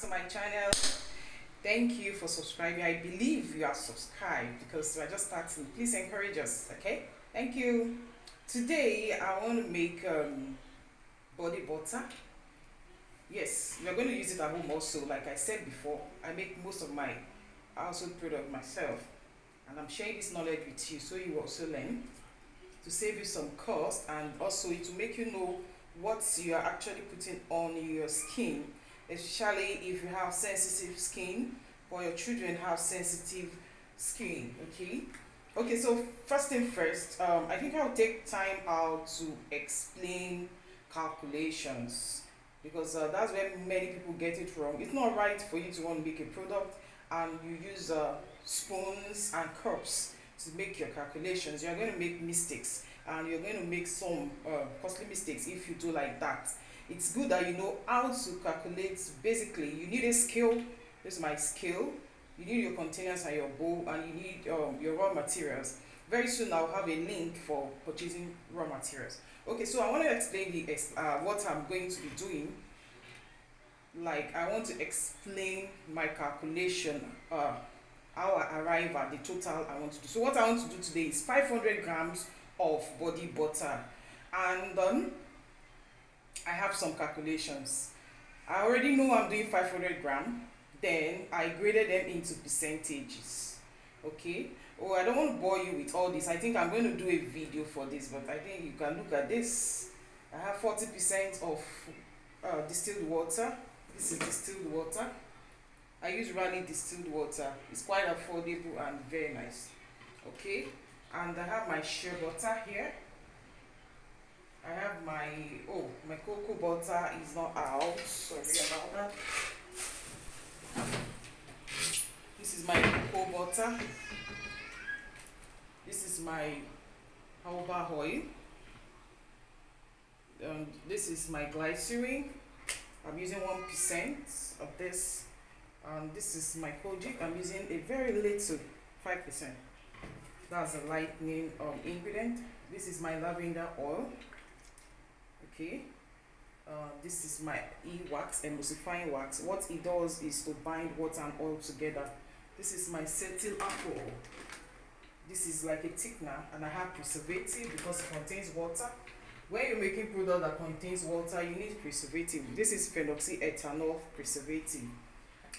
To my channel. Thank you for subscribing. I believe you are subscribed because we're just starting. Please encourage us, okay? Thank you. Today I want to make body butter. Yes, we're going to use it at home also. Like I said before, I make most of my household product myself, and I'm sharing this knowledge with you so you also learn, to save you some cost, and also to make you know what you are actually putting on your skin, especially if you have sensitive skin or your children have sensitive skin. Okay, so first thing first, I think I'll take time out to explain calculations, because that's where many people get it wrong. It's not right for you to want to make a product and you use spoons and cups to make your calculations. You're going to make mistakes, and you're going to make some costly mistakes if you do like that. It's good that you know how to calculate. Basically, you need a scale. This is my scale. You need your containers and your bowl, and you need your raw materials. Very soon I'll have a link for purchasing raw materials. Okay, so I want to explain what I'm going to be doing. Like, I want to explain my calculation, how I arrive at the total I want to do. So what I want to do today is 500 grams of body butter, and I have some calculations. I already know I'm doing 500 gram. Then I graded them into percentages. Okay. Oh, I don't want to bore you with all this. I think I'm going to do a video for this, but I think you can look at this. I have 40% of distilled water. This is distilled water. I use Raleigh distilled water. It's quite affordable and very nice. Okay. And I have my shea butter here. I have my cocoa butter is not out. Sorry about that. This is my cocoa butter. This is my jojoba oil. This is my glycerin. I'm using 1% of this. And this is my kojic. I'm using a very little, 5%. That's a lightning ingredient. This is my lavender oil. Okay. This is my wax, emulsifying wax. What it does is to bind water and oil together. This is my cetyl alcohol. This is like a thickener, and I have preservative because it contains water. When you're making product that contains water, you need preservative. This is phenoxyethanol preservative.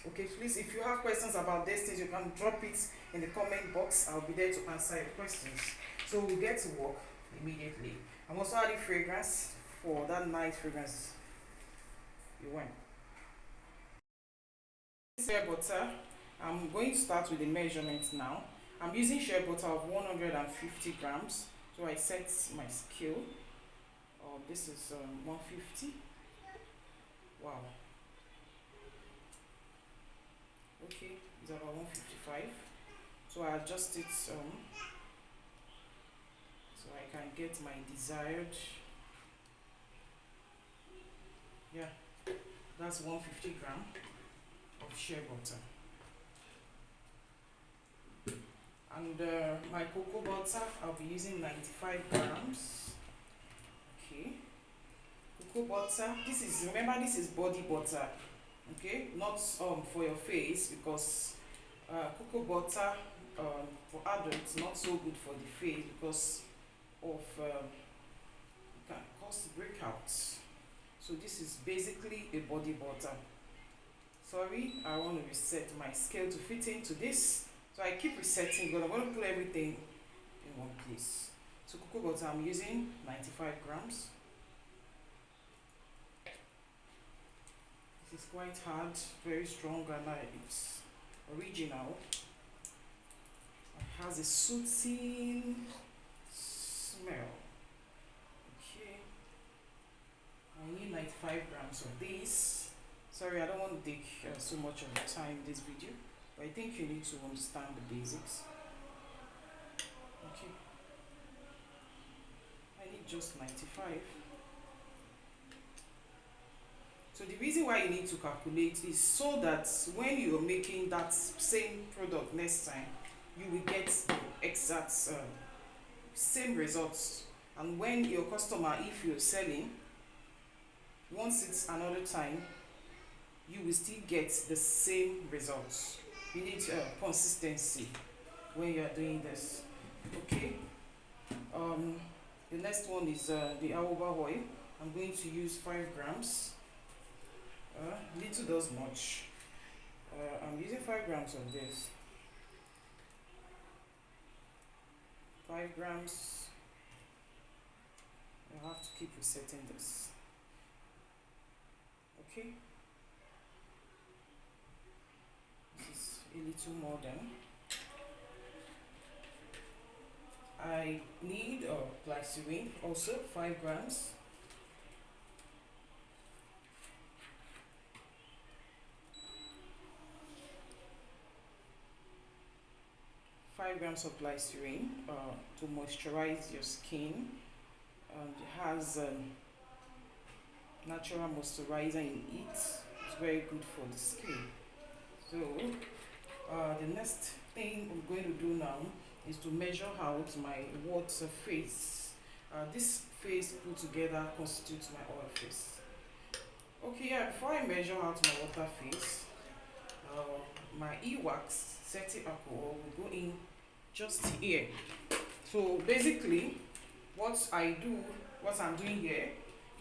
Okay, please, if you have questions about these things, you can drop it in the comment box. I'll be there to answer your questions. So we'll get to work immediately. I'm also adding fragrance for that nice fragrance you want. Shea butter. I'm going to start with the measurements now. I'm using shea butter of 150 grams. So I set my scale. This is 150. Wow. Okay, it's about 155. So I adjust it so I can get my desired. Yeah, that's 150 gram of shea butter. And my cocoa butter, I'll be using 95 grams. Okay, cocoa butter. Remember, this is body butter. Okay, not for your face, because cocoa butter for adults not so good for the face because of it can cause breakouts. So this is basically a body butter. Sorry, I want to reset my scale to fit into this. So I keep resetting, but I'm going to put everything in one place. So cocoa butter, I'm using 95 grams. This is quite hard, very strong, and it's original. It has a soothing smell. Okay. I need 95 grams of this. Sorry, I don't want to take so much of your time in this video, but I think you need to understand the basics. Okay. I need just 95. So the reason why you need to calculate is so that when you're making that same product next time, you will get the exact same results. And when your customer, if you're selling, wants it another time, you will still get the same results. You need consistency when you are doing this. Okay. The next one is the jojoba oil. I'm going to use 5 grams. Little does much. I'm using 5 grams of this. 5 grams. I have to keep resetting this. Okay. This is a little more than. I need glycerin also 5 grams. 5 grams of glycerin to moisturize your skin. It has natural moisturizer in it. It's very good for the skin. So the next thing I'm going to do now is to measure out my water face. This face put together constitutes my oil face. Okay, yeah, before I measure out my water face, my e-wax cetyl alcohol will go in just here. So basically what I'm doing here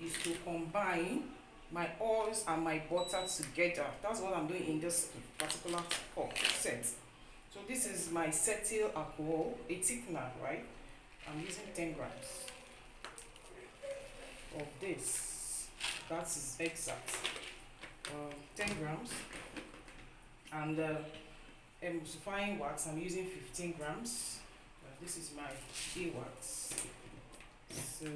is to combine my oils and my butter together. That's what I'm doing in this particular set. So this is my cetyl alcohol, a thickener, right? I'm using 10 grams of this. That is exact. 10 grams. And emulsifying wax, I'm using 15 grams. This is my e-wax. So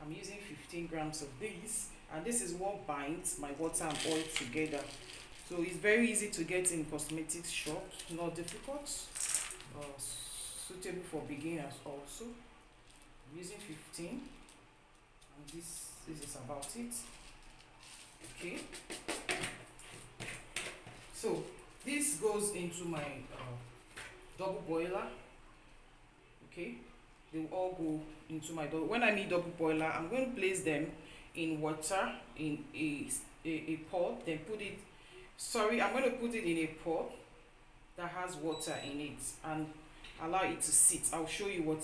I'm using 15 grams of this, and this is what binds my water and oil together. So it's very easy to get in cosmetics shops, not difficult, suitable for beginners also. I'm using 15, and this is about it. Okay. So this goes into my double boiler. Okay, they will all go into my double. When I mean double boiler, I'm going to place them in water in a pot, then put it. Sorry, I'm going to put it in a pot that has water in it and allow it to sit. I'll show you what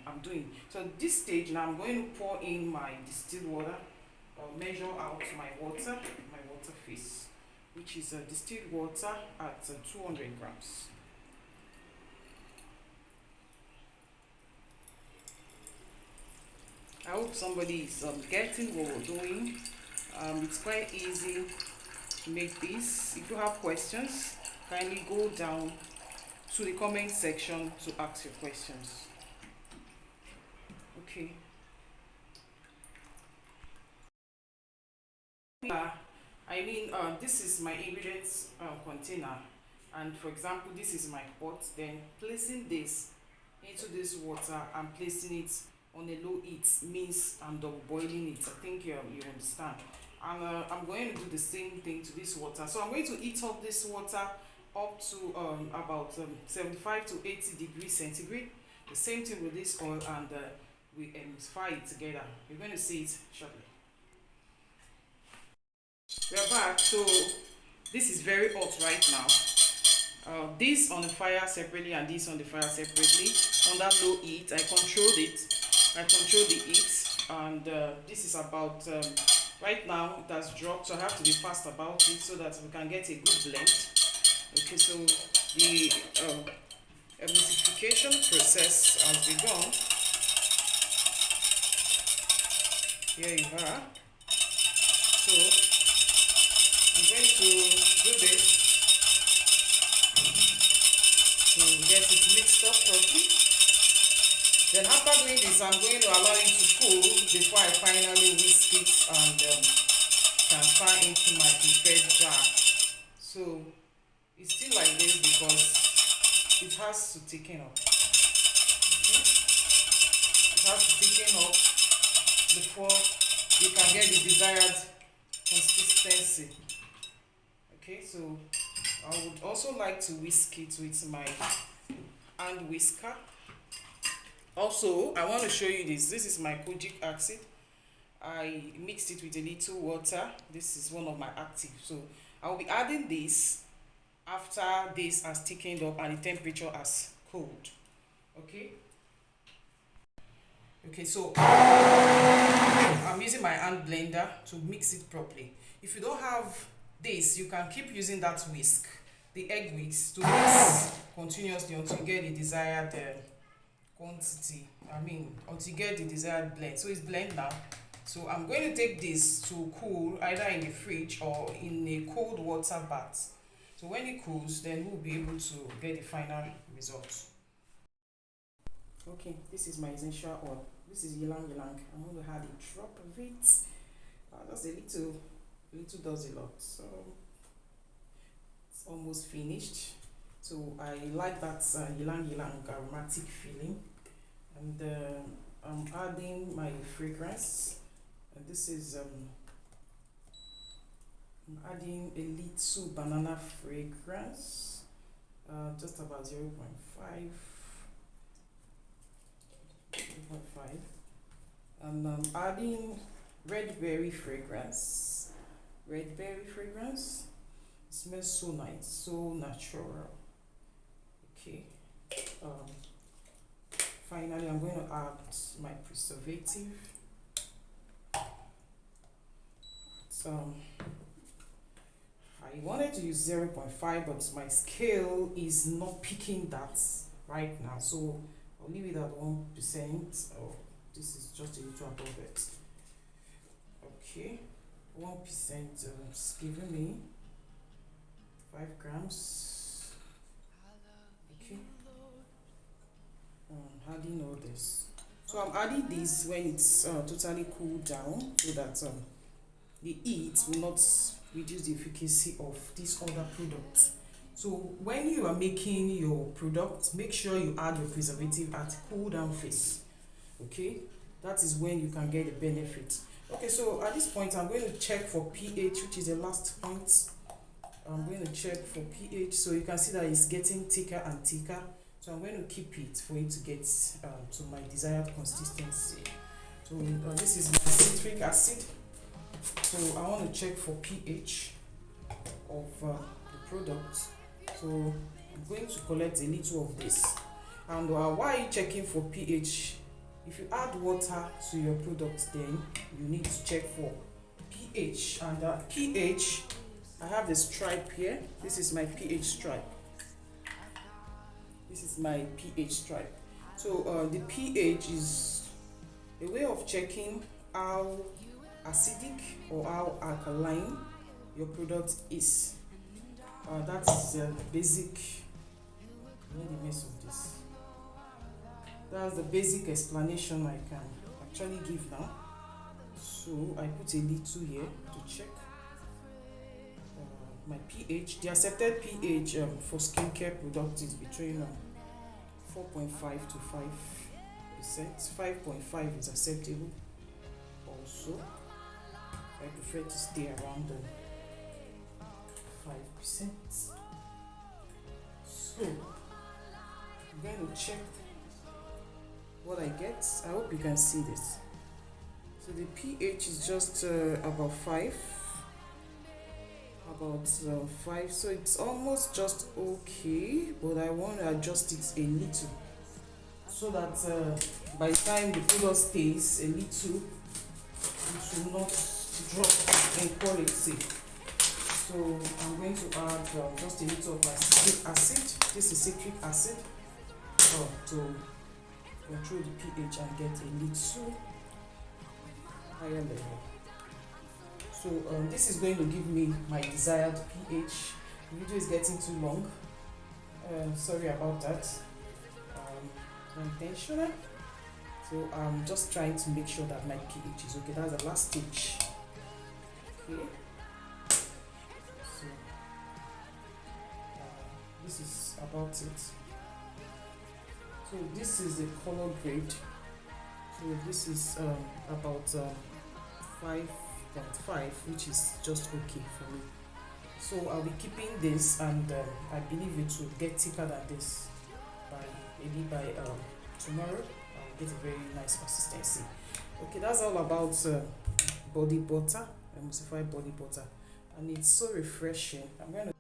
I'm doing. So this stage now, I'm going to pour in my distilled water. I'll measure out my water face, which is distilled water at 200 grams. I hope somebody is getting what we're doing. It's quite easy to make this. If you have questions, kindly go down to the comment section to ask your questions. Okay. This is my ingredients container, and for example, this is my pot. Then placing this into this water and placing it on a low heat means I'm double boiling it. I think you understand. And I'm going to do the same thing to this water. So I'm going to heat up this water up to about 75 to 80 degrees centigrade. The same thing with this oil, and we emulsify it together. You're going to see it shortly. We're back. So this is very hot right now. This on the fire separately and this on the fire separately. On that low heat, I controlled it. I control the heat, and this is about right now it has dropped, so I have to be fast about it so that we can get a good blend. Okay, so the emulsification process has begun. Here you are. So I'm going to do this to get it mixed up properly. Then after doing this, I'm going to allow it to cool before I finally whisk it and transfer into my prepared jar. So it's still like this because it has to thicken up. Okay? It has to thicken up before you can get the desired consistency. Okay, so I would also like to whisk it with my hand whisker. Also, I want to show you this. This is my kojic acid. I mixed it with a little water. This is one of my actives. So I'll be adding this after this has thickened up and the temperature has cooled. Okay. Okay, so I'm using my hand blender to mix it properly. If you don't have this, you can keep using that whisk, the egg whisk, to mix continuously until you get the desired quantity. Until you get the desired blend. So it's blend now. So I'm going to take this to cool either in the fridge or in a cold water bath. So when it cools, then we'll be able to get the final result. Okay, this is my essential oil. This is ylang ylang. I'm going to add a drop of it. Just a little does a lot. So it's almost finished. So I like that ylang ylang aromatic feeling. And I'm adding my fragrance. And this is I'm adding a little banana fragrance. Just about 0.5. And I'm adding red berry fragrance. Red berry fragrance. It smells so nice, so natural. Okay. Finally, I'm going to add my preservative. I wanted to use 0.5, but my scale is not picking that right now, so I'll leave it at 1%. Oh, this is just a little above it. Okay, 1% is giving me 5 grams. Okay, I'm adding all this. So I'm adding this when it's totally cooled down, so that the heat will not reduce the efficacy of this other product. So when you are making your product, make sure you add your preservative at cool down phase. Okay, that is when you can get the benefit. Okay, so at this point I'm going to check for pH, which is the last point. I'm going to check for pH, so you can see that it's getting thicker and thicker. So I'm going to keep it for it to get to my desired consistency. So this is my citric acid. So I want to check for pH of the product. So I'm going to collect a little of this. And while you're checking for pH, if you add water to your product, then you need to check for pH. And pH, I have the stripe here. This is my pH stripe. This is my pH stripe. So the pH is a way of checking how acidic or how alkaline your product is. That is the basic. Let me mess of this. That's the basic explanation I can actually give now. So I put a little here to check my pH. The accepted pH for skincare products is between 4.5 to 5%. 5.5 is acceptable. Also, I prefer to stay around 5%. So I'm going to check what I get. I hope you can see this. So the pH is just about 5. So it's almost just okay, but I want to adjust it a little so that by the time the product stays a little, it will not drop in quality. So I'm going to add just a little of my citric acid. This is citric acid to control the pH and get a little higher level. So this is going to give me my desired pH. The video is getting too long. Sorry about that. Intentional. So I'm just trying to make sure that my pH is okay. That's the last stage. Okay. So this is about it. So this is the color grade. So this is about 5.5, which is just okay for me. So I'll be keeping this, and I believe it will get thicker than this by tomorrow. I'll get a very nice consistency. Okay, that's all about body butter, emulsified body butter, and it's so refreshing. I'm going to